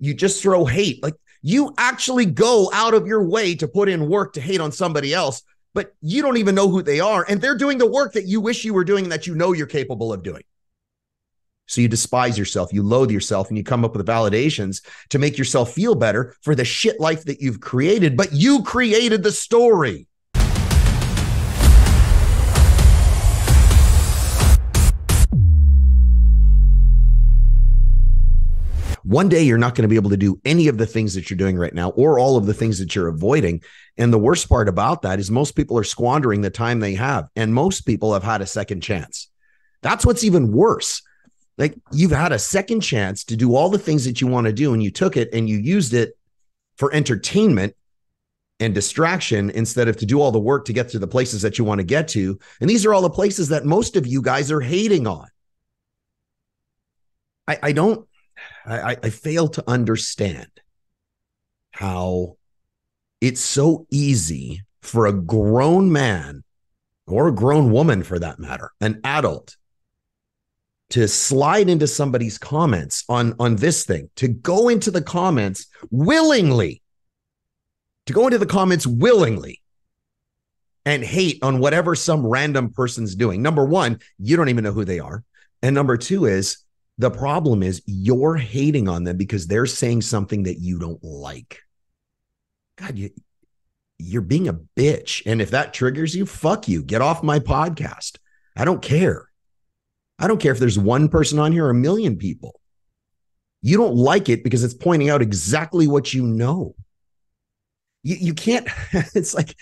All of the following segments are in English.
You just throw hate. Like, you actually go out of your way to put in work to hate on somebody else, but you don't even know who they are. And they're doing the work that you wish you were doing and that you know you're capable of doing. So you despise yourself, you loathe yourself, and you come up with validations to make yourself feel better for the shit life that you've created, but you created the story. One day you're not going to be able to do any of the things that you're doing right now or all of the things that you're avoiding. And the worst part about that is most people are squandering the time they have. And most people have had a second chance. That's what's even worse. Like, you've had a second chance to do all the things that you want to do, and you took it and you used it for entertainment and distraction instead of to do all the work to get to the places that you want to get to. And these are all the places that most of you guys are hating on. I fail to understand how it's so easy for a grown man, or a grown woman for that matter, an adult, to slide into somebody's comments on this thing, to go into the comments willingly, and hate on whatever some random person's doing. Number one, you don't even know who they are. And number two is, the problem is you're hating on them because they're saying something that you don't like. God, you're being a bitch. And if that triggers you, fuck you. Get off my podcast. I don't care. I don't care if there's one person on here or a million people. You don't like it because it's pointing out exactly what you know. You can't, it's like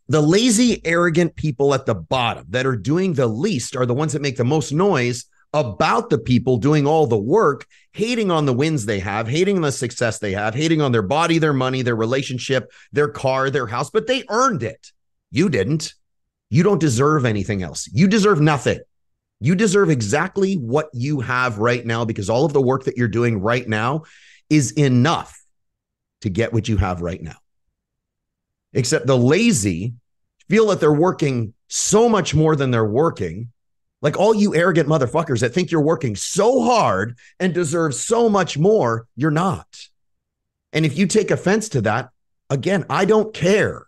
the lazy, arrogant people at the bottom that are doing the least are the ones that make the most noise about the people doing all the work, hating on the wins they have, hating on the success they have, hating on their body, their money, their relationship, their car, their house, but they earned it. You didn't. You don't deserve anything else. You deserve nothing. You deserve exactly what you have right now, because all of the work that you're doing right now is enough to get what you have right now. Except the lazy feel that they're working so much more than they're working. Like, all you arrogant motherfuckers that think you're working so hard and deserve so much more, you're not. And if you take offense to that, again, I don't care.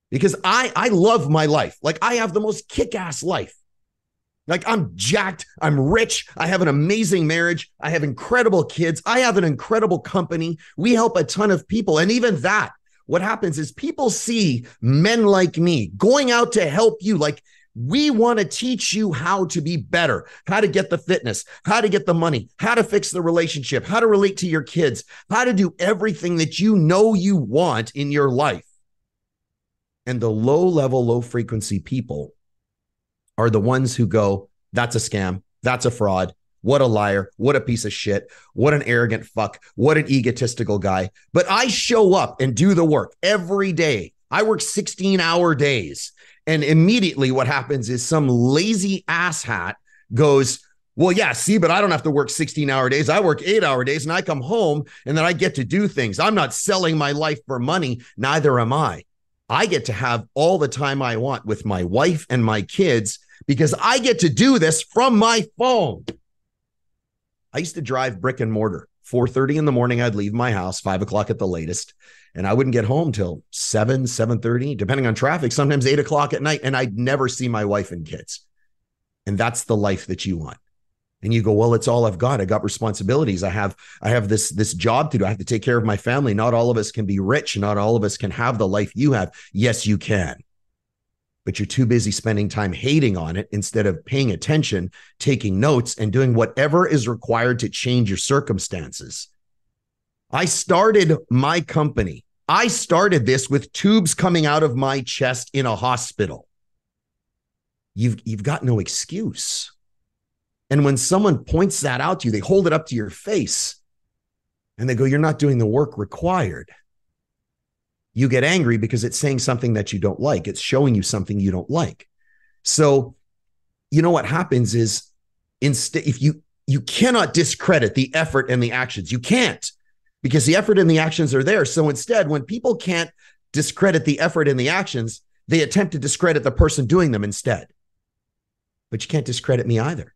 Because I love my life. Like, I have the most kick-ass life. Like, I'm jacked, I'm rich, I have an amazing marriage, I have incredible kids, I have an incredible company, we help a ton of people. And even that, what happens is people see men like me going out to help you. Like, we want to teach you how to be better, how to get the fitness, how to get the money, how to fix the relationship, how to relate to your kids, how to do everything that you know you want in your life. And the low-level, low-frequency people are the ones who go, that's a scam, that's a fraud, what a liar, what a piece of shit, what an arrogant fuck, what an egotistical guy. But I show up and do the work every day. I work 16-hour days. And immediately what happens is some lazy asshat goes, well, yeah, see, but I don't have to work 16-hour days. I work 8-hour days, and I come home and then I get to do things. I'm not selling my life for money. Neither am I. I get to have all the time I want with my wife and my kids because I get to do this from my phone. I used to drive brick and mortar. 4:30 in the morning, I'd leave my house, 5 o'clock at the latest. And I wouldn't get home till 7:30, depending on traffic, sometimes 8 o'clock at night. And I'd never see my wife and kids. And that's the life that you want. And you go, well, it's all I've got. I got responsibilities. I have this job to do. I have to take care of my family. Not all of us can be rich. Not all of us can have the life you have. Yes, you can. But you're too busy spending time hating on it instead of paying attention, taking notes, and doing whatever is required to change your circumstances. I started my company. I started this with tubes coming out of my chest in a hospital. You've got no excuse. And when someone points that out to you, they hold it up to your face and they go, you're not doing the work required. You get angry because it's saying something that you don't like. It's showing you something you don't like. So, you know what happens is, instead, if you cannot discredit the effort and the actions, you can't, because the effort and the actions are there. So instead, when people can't discredit the effort and the actions, they attempt to discredit the person doing them instead. But you can't discredit me either,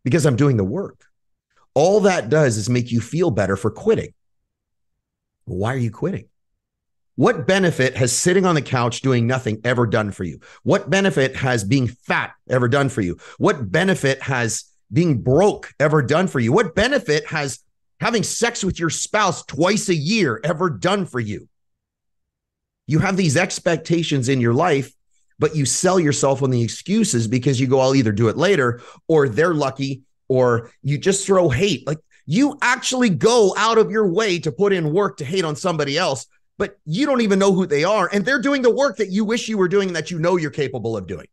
because I'm doing the work. All that does is make you feel better for quitting. Well, why are you quitting? What benefit has sitting on the couch doing nothing ever done for you? What benefit has being fat ever done for you? What benefit has being broke ever done for you? What benefit has having sex with your spouse twice a year ever done for you? You have these expectations in your life, but you sell yourself on the excuses because you go, I'll either do it later, or they're lucky, or you just throw hate. Like, you actually go out of your way to put in work to hate on somebody else, but you don't even know who they are. And they're doing the work that you wish you were doing and that you know you're capable of doing.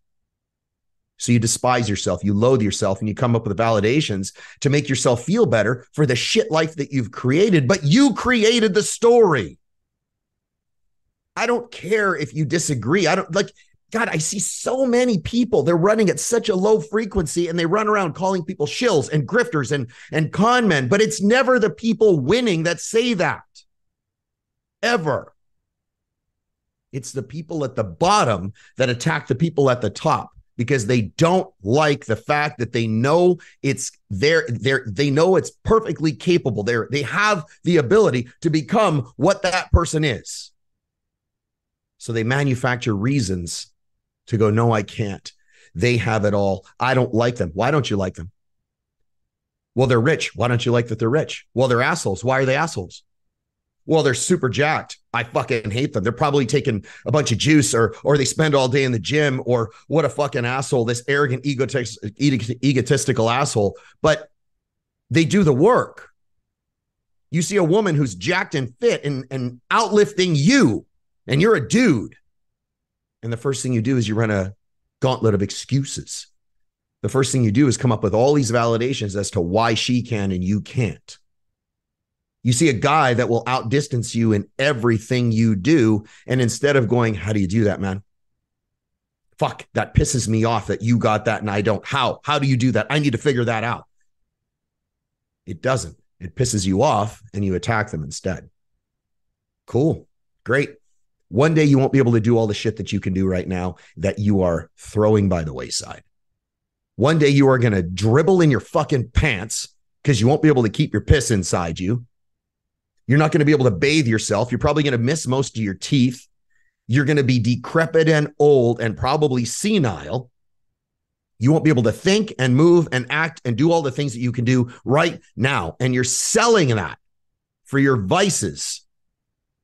So you despise yourself, you loathe yourself, and you come up with validations to make yourself feel better for the shit life that you've created, but you created the story. I don't care if you disagree. I don't like, God, I see so many people, they're running at such a low frequency and they run around calling people shills and grifters and con men, but it's never the people winning that say that. Ever. It's the people at the bottom that attack the people at the top because they don't like the fact that they know it's there. They know it's perfectly capable. They have the ability to become what that person is. So they manufacture reasons to go, no, I can't. They have it all. I don't like them. Why don't you like them? Well, they're rich. Why don't you like that they're rich? Well, they're assholes. Why are they assholes? Well, they're super jacked. I fucking hate them. They're probably taking a bunch of juice or they spend all day in the gym, or what a fucking asshole, this arrogant, egotistical asshole. But they do the work. You see a woman who's jacked and fit and outlifting you, and you're a dude. And the first thing you do is you run a gauntlet of excuses. The first thing you do is come up with all these validations as to why she can and you can't. You see a guy that will outdistance you in everything you do. And instead of going, how do you do that, man? Fuck, that pisses me off that you got that and I don't. How do you do that? I need to figure that out. It doesn't. It pisses you off and you attack them instead. Cool. Great. One day you won't be able to do all the shit that you can do right now that you are throwing by the wayside. One day you are going to dribble in your fucking pants because you won't be able to keep your piss inside you. You're not going to be able to bathe yourself. You're probably going to miss most of your teeth. You're going to be decrepit and old and probably senile. You won't be able to think and move and act and do all the things that you can do right now. And you're selling that for your vices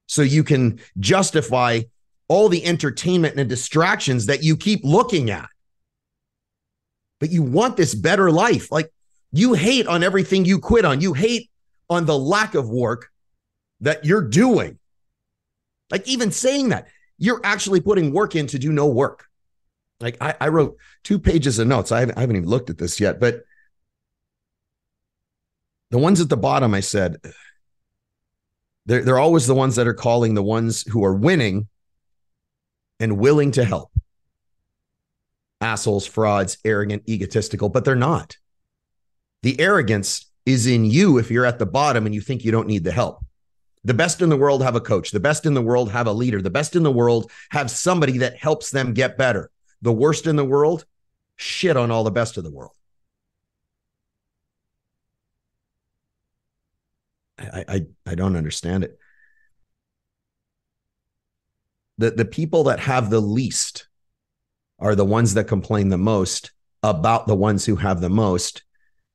so you can justify all the entertainment and distractions that you keep looking at. But you want this better life. Like, you hate on everything you quit on. You hate on the lack of work that you're doing. Like, even saying that, you're actually putting work in to do no work. Like, I wrote 2 pages of notes. I haven't even looked at this yet, but the ones at the bottom, I said, they're always the ones that are calling the ones who are winning and willing to help assholes, frauds, arrogant, egotistical, but they're not. The arrogance is in you if you're at the bottom and you think you don't need the help. The best in the world have a coach. The best in the world have a leader. The best in the world have somebody that helps them get better. The worst in the world shit on all the best of the world. I don't understand it. The people that have the least are the ones that complain the most about the ones who have the most,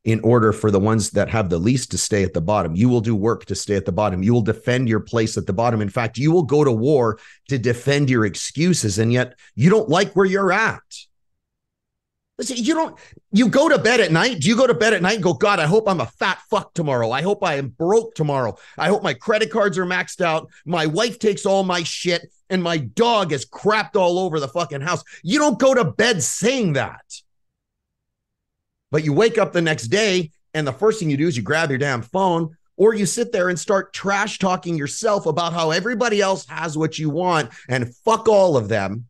in order for the ones that have the least to stay at the bottom. You will do work to stay at the bottom. You will defend your place at the bottom. In fact, you will go to war to defend your excuses, and yet you don't like where you're at. Listen, you go to bed at night. Do you go to bed at night and go, God, I hope I'm a fat fuck tomorrow. I hope I am broke tomorrow. I hope my credit cards are maxed out. My wife takes all my shit and my dog is crapped all over the fucking house. You don't go to bed saying that. But you wake up the next day and the first thing you do is you grab your damn phone, or you sit there and start trash talking yourself about how everybody else has what you want and fuck all of them.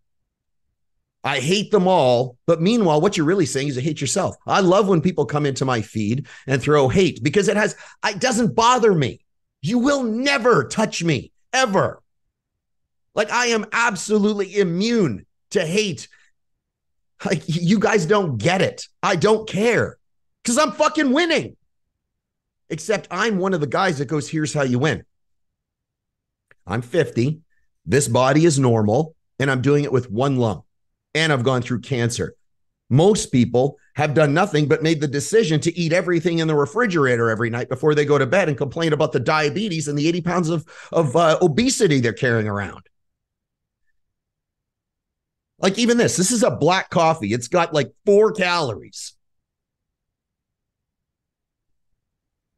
I hate them all. But meanwhile, what you're really saying is you hate yourself. I love when people come into my feed and throw hate because it doesn't bother me. You will never touch me, ever. Like, I am absolutely immune to hate. Like, you guys don't get it. I don't care because I'm fucking winning. except I'm one of the guys that goes, here's how you win. I'm 50. This body is normal, and I'm doing it with one lung, and I've gone through cancer. Most people have done nothing but made the decision to eat everything in the refrigerator every night before they go to bed and complain about the diabetes and the 80 pounds of obesity they're carrying around. Like even this is a black coffee. It's got like 4 calories.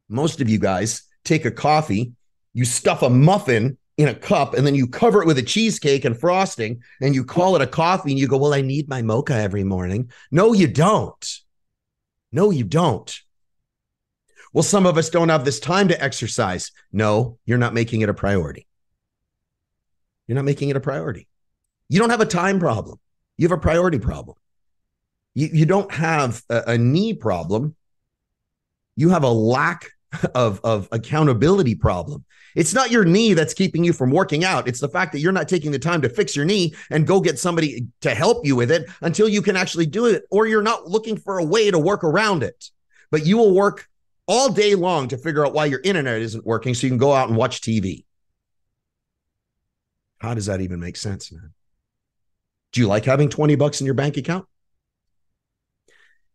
Most of you guys take a coffee, you stuff a muffin in a cup, and then you cover it with a cheesecake and frosting, and you call it a coffee, and you go, well, I need my mocha every morning. No, you don't. No, you don't. Well, some of us don't have this time to exercise. No, you're not making it a priority. You're not making it a priority. You don't have a time problem. You have a priority problem. You don't have a knee problem. You have a lack of accountability problem. It's not your knee that's keeping you from working out. It's the fact that you're not taking the time to fix your knee and go get somebody to help you with it until you can actually do it, or you're not looking for a way to work around it. But you will work all day long to figure out why your internet isn't working so you can go out and watch TV. How does that even make sense, man? Do you like having $20 in your bank account?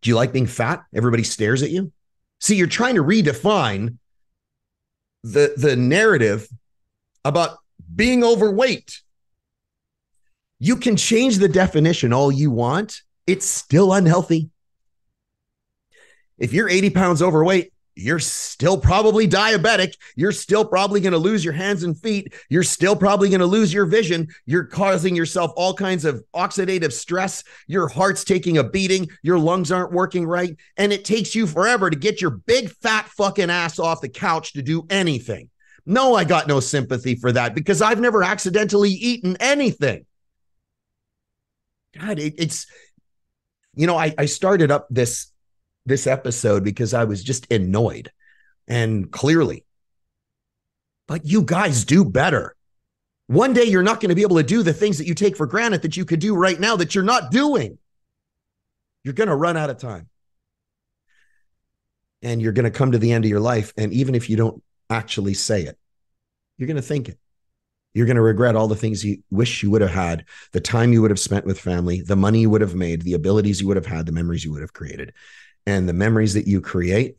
Do you like being fat? Everybody stares at you. See, you're trying to redefine the narrative about being overweight. You can change the definition all you want. It's still unhealthy. If you're 80 pounds overweight, you're still probably diabetic. You're still probably going to lose your hands and feet. You're still probably going to lose your vision. You're causing yourself all kinds of oxidative stress. Your heart's taking a beating. Your lungs aren't working right. And it takes you forever to get your big fat fucking ass off the couch to do anything. No, I got no sympathy for that because I've never accidentally eaten anything. God, it's, you know, I started up this episode because I was just annoyed, and clearly, but you guys do better. One day you're not going to be able to do the things that you take for granted that you could do right now that you're not doing. You're going to run out of time, and you're going to come to the end of your life. And even if you don't actually say it, you're going to think it. You're going to regret all the things you wish you would have had, the time you would have spent with family, the money you would have made, the abilities you would have had, the memories you would have created. And the memories that you create,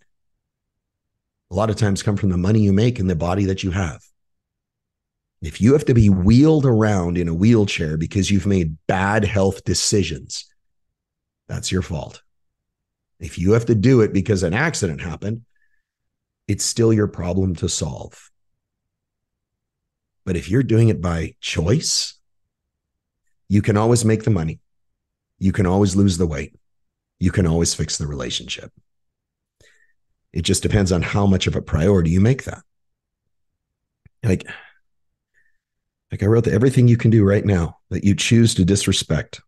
a lot of times come from the money you make and the body that you have. If you have to be wheeled around in a wheelchair because you've made bad health decisions, that's your fault. If you have to do it because an accident happened, it's still your problem to solve. But if you're doing it by choice, you can always make the money. You can always lose the weight. You can always fix the relationship. It just depends on how much of a priority you make that. Like I wrote that everything you can do right now that you choose to disrespect,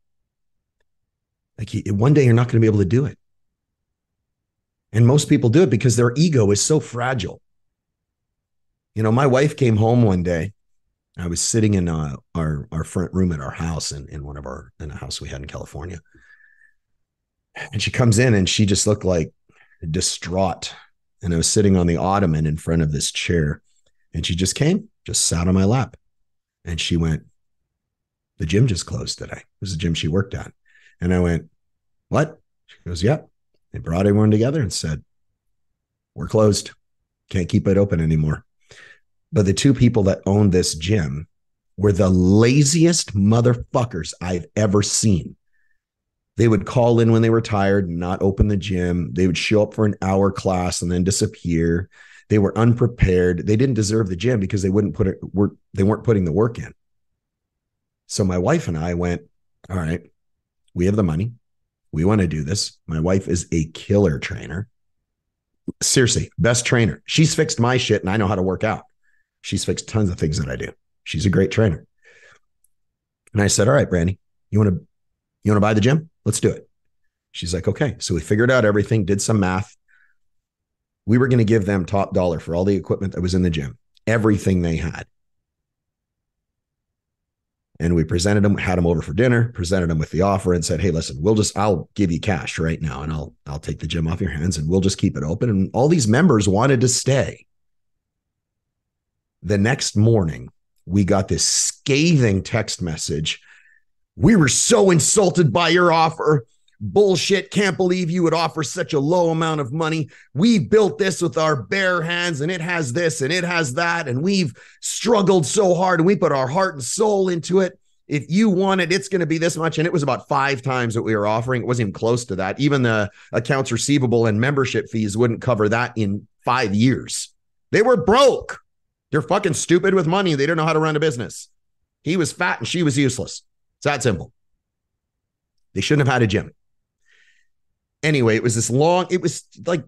like one day you're not going to be able to do it. And most people do it because their ego is so fragile. You know, my wife came home one day. I was sitting in our front room at our house in a house we had in California. And she comes in and she just looked like distraught. And I was sitting on the ottoman in front of this chair. And she just came, just sat on my lap. And she went, the gym just closed today. It was the gym she worked at. And I went, what? She goes, yeah. They brought everyone together and said, we're closed. Can't keep it open anymore. But the two people that owned this gym were the laziest motherfuckers I've ever seen. They would call in when they were tired and not open the gym. They would show up for an hour class and then disappear. They were unprepared. They didn't deserve the gym because they weren't putting the work in. So my wife and I went, all right, we have the money. We want to do this. My wife is a killer trainer. Seriously, best trainer. She's fixed my shit and I know how to work out. She's fixed tons of things that I do. She's a great trainer. And I said, all right, Brandy, you want to buy the gym? Let's do it. She's like, okay. So we figured out everything, did some math. We were going to give them top dollar for all the equipment that was in the gym, everything they had. And we presented them, had them over for dinner, presented them with the offer and said, hey, listen, I'll give you cash right now and I'll take the gym off your hands and we'll just keep it open. And all these members wanted to stay. The next morning, we got this scathing text message. We were so insulted by your offer. Bullshit. Can't believe you would offer such a low amount of money. We built this with our bare hands and it has this and it has that. And we've struggled so hard and we put our heart and soul into it. If you want it, it's going to be this much. And it was about 5 times what we were offering. It wasn't even close to that. Even the accounts receivable and membership fees wouldn't cover that in 5 years. They were broke. They're fucking stupid with money. They don't know how to run a business. He was fat and she was useless. It's that simple. They shouldn't have had a gym. Anyway, it was like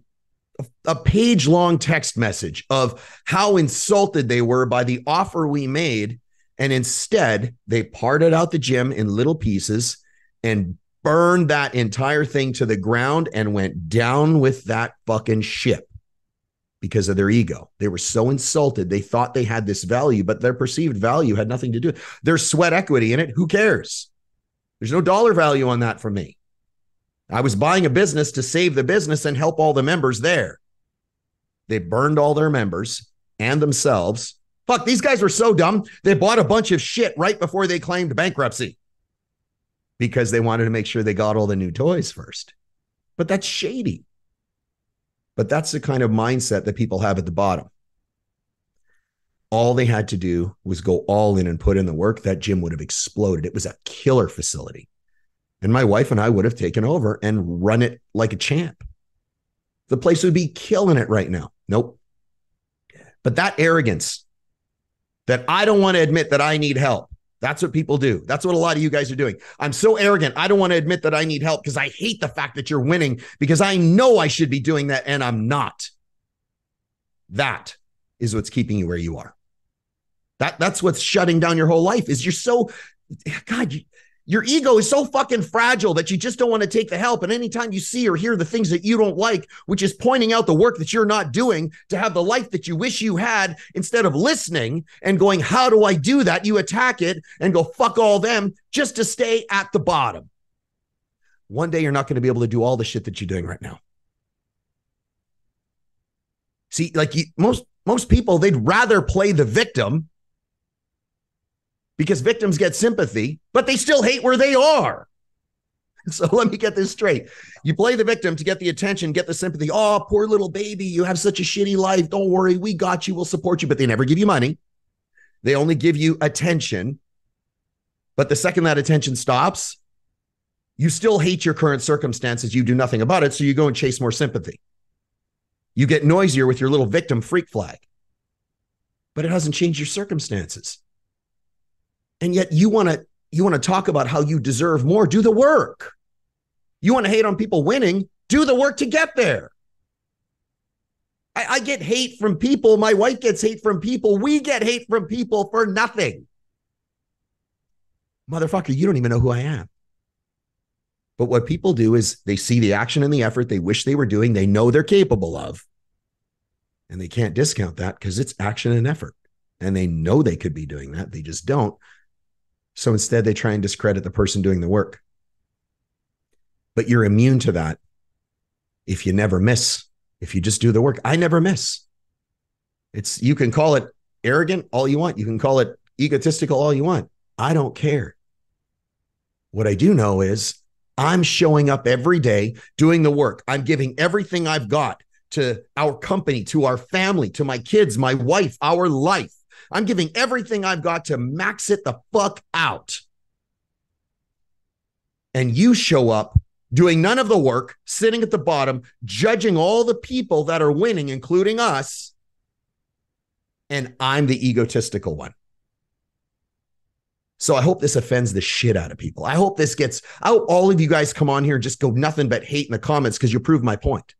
a page-long text message of how insulted they were by the offer we made. And instead, they parted out the gym in little pieces and burned that entire thing to the ground and went down with that fucking ship because of their ego. They were so insulted. They thought they had this value, but their perceived value had nothing to do. There's sweat equity in it. Who cares? There's no dollar value on that for me. I was buying a business to save the business and help all the members there. They burned all their members and themselves. Fuck, these guys were so dumb. They bought a bunch of shit right before they claimed bankruptcy because they wanted to make sure they got all the new toys first. But that's shady. But that's the kind of mindset that people have at the bottom. All they had to do was go all in and put in the work. That gym would have exploded. It was a killer facility. And my wife and I would have taken over and run it like a champ. The place would be killing it right now. Nope. But that arrogance that I don't want to admit that I need help. That's what people do. That's what a lot of you guys are doing. I'm so arrogant. I don't want to admit that I need help because I hate the fact that you're winning because I know I should be doing that and I'm not. That is what's keeping you where you are. That's what's shutting down your whole life is you're so, God, your ego is so fucking fragile that you just don't want to take the help. And anytime you see or hear the things that you don't like, which is pointing out the work that you're not doing to have the life that you wish you had, instead of listening and going, how do I do that? You attack it and go, fuck all them just to stay at the bottom. One day you're not going to be able to do all the shit that you're doing right now. See, like most people, they'd rather play the victim because victims get sympathy, but they still hate where they are. So let me get this straight. You play the victim to get the attention, get the sympathy. Oh, poor little baby, you have such a shitty life. Don't worry, we got you, we'll support you. But they never give you money. They only give you attention. But the second that attention stops, you still hate your current circumstances. You do nothing about it, so you go and chase more sympathy. You get noisier with your little victim freak flag. But it hasn't changed your circumstances. And yet you want to talk about how you deserve more. Do the work. You want to hate on people winning. Do the work to get there. I get hate from people. My wife gets hate from people. We get hate from people for nothing. Motherfucker, you don't even know who I am. But what people do is they see the action and the effort they wish they were doing. They know they're capable of. And they can't discount that because it's action and effort. And they know they could be doing that. They just don't. So instead, they try and discredit the person doing the work. But you're immune to that if you never miss, if you just do the work. I never miss. You can call it arrogant all you want. You can call it egotistical all you want. I don't care. What I do know is I'm showing up every day doing the work. I'm giving everything I've got to our company, to our family, to my kids, my wife, our life. I'm giving everything I've got to max it the fuck out. And you show up doing none of the work, sitting at the bottom, judging all the people that are winning, including us. And I'm the egotistical one. So I hope this offends the shit out of people. I hope all of you guys come on here and just go nothing but hate in the comments because you prove my point.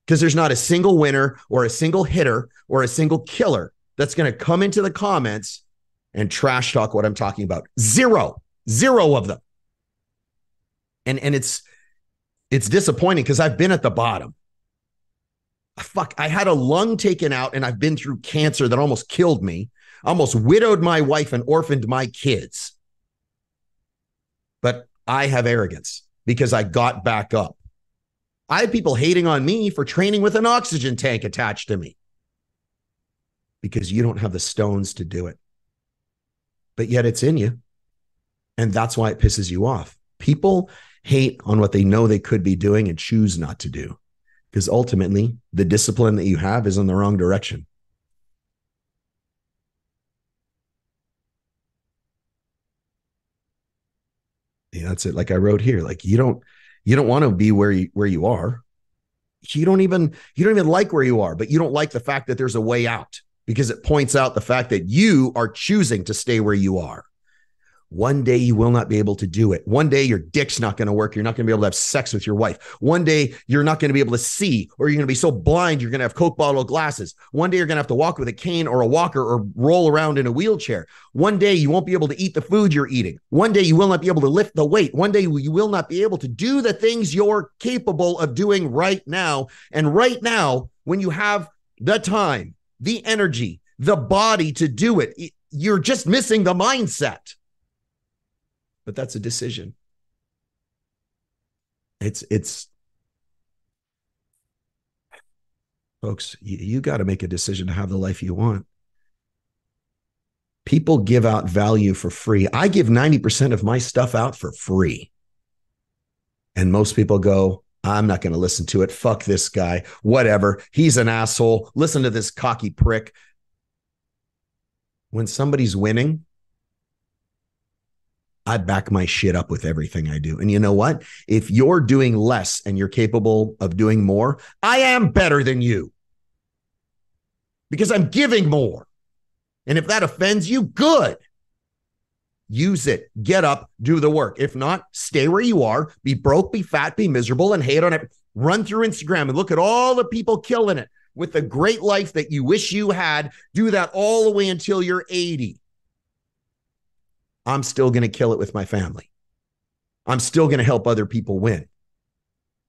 Because there's not a single winner or a single hitter or a single killer that's going to come into the comments and trash talk what I'm talking about. Zero of them. And it's disappointing because I've been at the bottom. Fuck, I had a lung taken out and I've been through cancer that almost killed me, almost widowed my wife and orphaned my kids. but I have arrogance because I got back up. I had people hating on me for training with an oxygen tank attached to me because you don't have the stones to do it. But yet it's in you. And that's why it pisses you off. People hate on what they know they could be doing and choose not to do, because ultimately the discipline that you have is in the wrong direction. Yeah, that's it. Like I wrote here, like you don't want to be where you are. You don't even like where you are, but you don't like the fact that there's a way out because it points out the fact that you are choosing to stay where you are. One day you will not be able to do it. One day your dick's not going to work. You're not going to be able to have sex with your wife. One day you're not going to be able to see, or you're going to be so blind you're going to have Coke bottle glasses. One day you're going to have to walk with a cane or a walker or roll around in a wheelchair. One day you won't be able to eat the food you're eating. One day you will not be able to lift the weight. One day you will not be able to do the things you're capable of doing right now. And right now, when you have the time, the energy, the body to do it, you're just missing the mindset. But that's a decision. It's folks, you got to make a decision to have the life you want. People give out value for free. I give 90% of my stuff out for free. And most people go, I'm not going to listen to it. Fuck this guy. Whatever. He's an asshole. Listen to this cocky prick. When somebody's winning, I back my shit up with everything I do. And you know what? If you're doing less and you're capable of doing more, I am better than you because I'm giving more. And if that offends you, good. Use it. Get up, do the work. If not, stay where you are, be broke, be fat, be miserable, and hate on it. Run through Instagram and look at all the people killing it with the great life that you wish you had. Do that all the way until you're 80. I'm still going to kill it with my family. I'm still going to help other people win.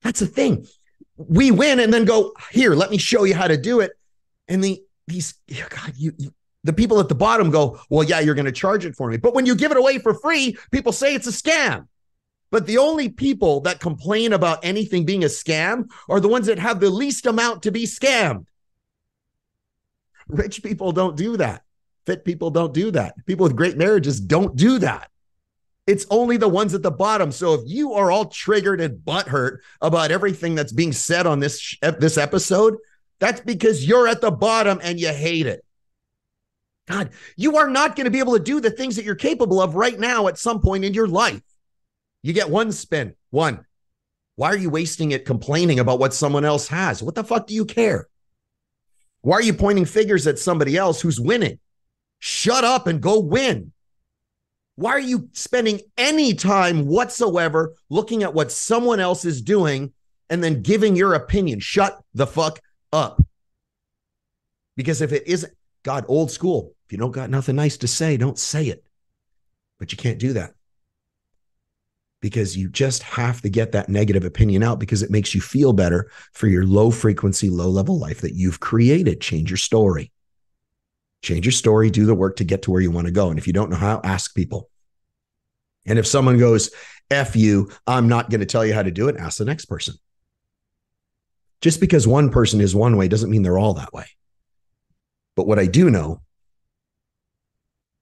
That's the thing. We win and then go, here, let me show you how to do it. And the people at the bottom go, well, yeah, you're going to charge it for me. But when you give it away for free, people say it's a scam. But the only people that complain about anything being a scam are the ones that have the least amount to be scammed. Rich people don't do that. Fit people don't do that. People with great marriages don't do that. It's only the ones at the bottom. So if you are all triggered and butthurt about everything that's being said on this episode, that's because you're at the bottom and you hate it. God, you are not going to be able to do the things that you're capable of right now at some point in your life. You get one spin. One. Why are you wasting it complaining about what someone else has? What the fuck do you care? Why are you pointing fingers at somebody else who's winning? Shut up and go win. Why are you spending any time whatsoever looking at what someone else is doing and then giving your opinion? Shut the fuck up. Because if it isn't, God, old school, if you don't got nothing nice to say, don't say it. But you can't do that. Because you just have to get that negative opinion out because it makes you feel better for your low frequency, low level life that you've created. Change your story. Change your story, do the work to get to where you want to go. And if you don't know how, ask people. And if someone goes, F you, I'm not going to tell you how to do it, ask the next person. Just because one person is one way doesn't mean they're all that way. But what I do know,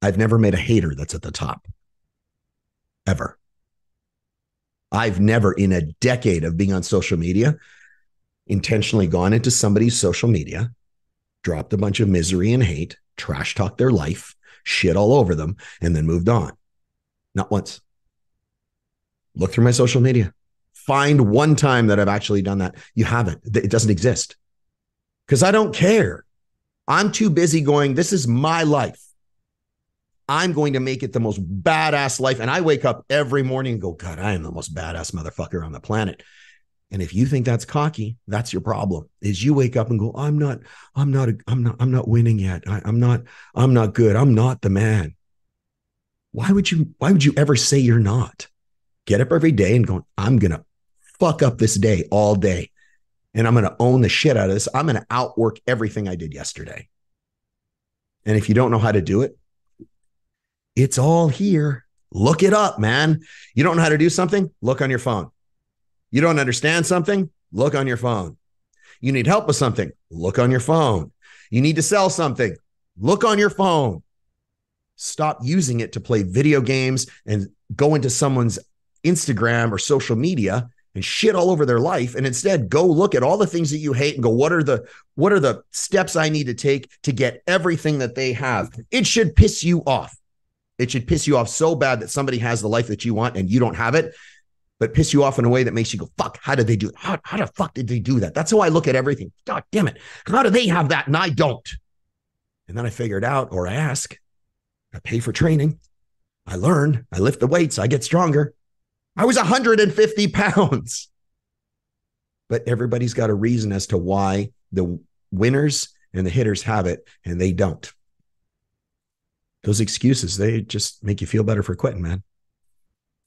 I've never met a hater that's at the top. Ever. I've never, in a decade of being on social media, intentionally gone into somebody's social media, dropped a bunch of misery and hate, trash talked their life, shit all over them, and then moved on. Not once. Look through my social media. Find one time that I've actually done that. You haven't. It doesn't exist. Because I don't care. I'm too busy going, this is my life. I'm going to make it the most badass life. And I wake up every morning and go, God, I am the most badass motherfucker on the planet. And if you think that's cocky, that's your problem. Is you wake up and go, I'm not winning yet. I'm not good. I'm not the man. Why would you ever say you're not? Get up every day and go, I'm going to fuck up this day all day. And I'm going to own the shit out of this. I'm going to outwork everything I did yesterday. And if you don't know how to do it, it's all here. Look it up, man. You don't know how to do something? Look on your phone. You don't understand something? Look on your phone. You need help with something? Look on your phone. You need to sell something? Look on your phone. Stop using it to play video games and go into someone's Instagram or social media and shit all over their life. And instead go look at all the things that you hate and go, what are the steps I need to take to get everything that they have? It should piss you off. It should piss you off so bad that somebody has the life that you want and you don't have it, but piss you off in a way that makes you go, fuck, how did they do it? How the fuck did they do that? That's how I look at everything. God damn it. How do they have that and I don't? And then I figure it out, or I ask. I pay for training. I learn. I lift the weights. I get stronger. I was 150 pounds. But everybody's got a reason as to why the winners and the hitters have it and they don't. Those excuses, they just make you feel better for quitting, man.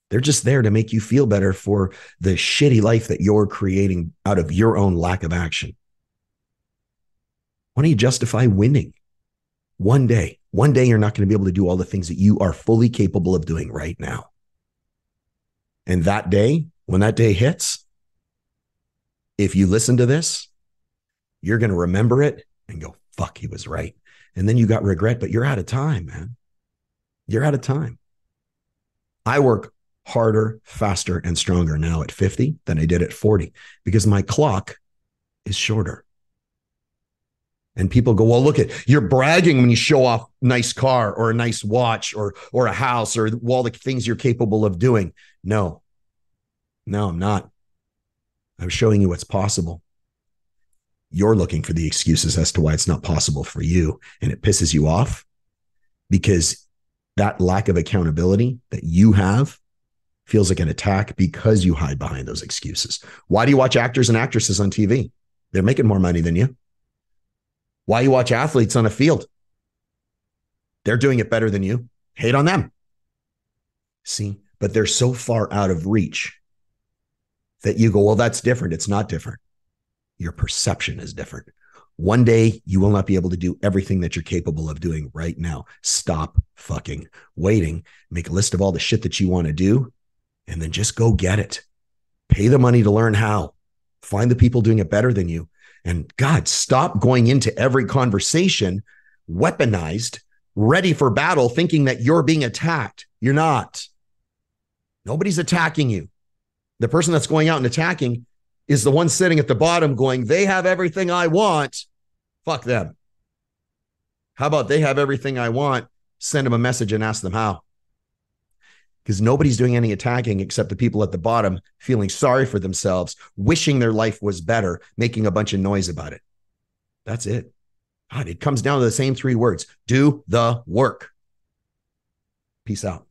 They're just there to make you feel better for the shitty life that you're creating out of your own lack of action. Why don't you justify winning? One day you're not going to be able to do all the things that you are fully capable of doing right now. And that day, when that day hits, if you listen to this, you're going to remember it and go, fuck, he was right. And then you got regret, but you're out of time, man. You're out of time. I work harder, faster, and stronger now at 50 than I did at 40 because my clock is shorter. And people go, well, look you're bragging when you show off a nice car or a nice watch or a house or all the things you're capable of doing. No, I'm not. I'm showing you what's possible. You're looking for the excuses as to why it's not possible for you. And it pisses you off because that lack of accountability that you have feels like an attack because you hide behind those excuses. Why do you watch actors and actresses on TV? They're making more money than you. Why you watch athletes on a field? They're doing it better than you. Hate on them. See, but they're so far out of reach that you go, well, that's different. It's not different. Your perception is different. One day you will not be able to do everything that you're capable of doing right now. Stop fucking waiting. Make a list of all the shit that you want to do and then just go get it. Pay the money to learn how. Find the people doing it better than you. And God, stop going into every conversation weaponized, ready for battle, thinking that you're being attacked. You're not. Nobody's attacking you. The person that's going out and attacking is the one sitting at the bottom going, they have everything I want. Fuck them. How about they have everything I want? Send them a message and ask them how. Because nobody's doing any attacking except the people at the bottom feeling sorry for themselves, wishing their life was better, making a bunch of noise about it. That's it. God, it comes down to the same three words. Do the work. Peace out.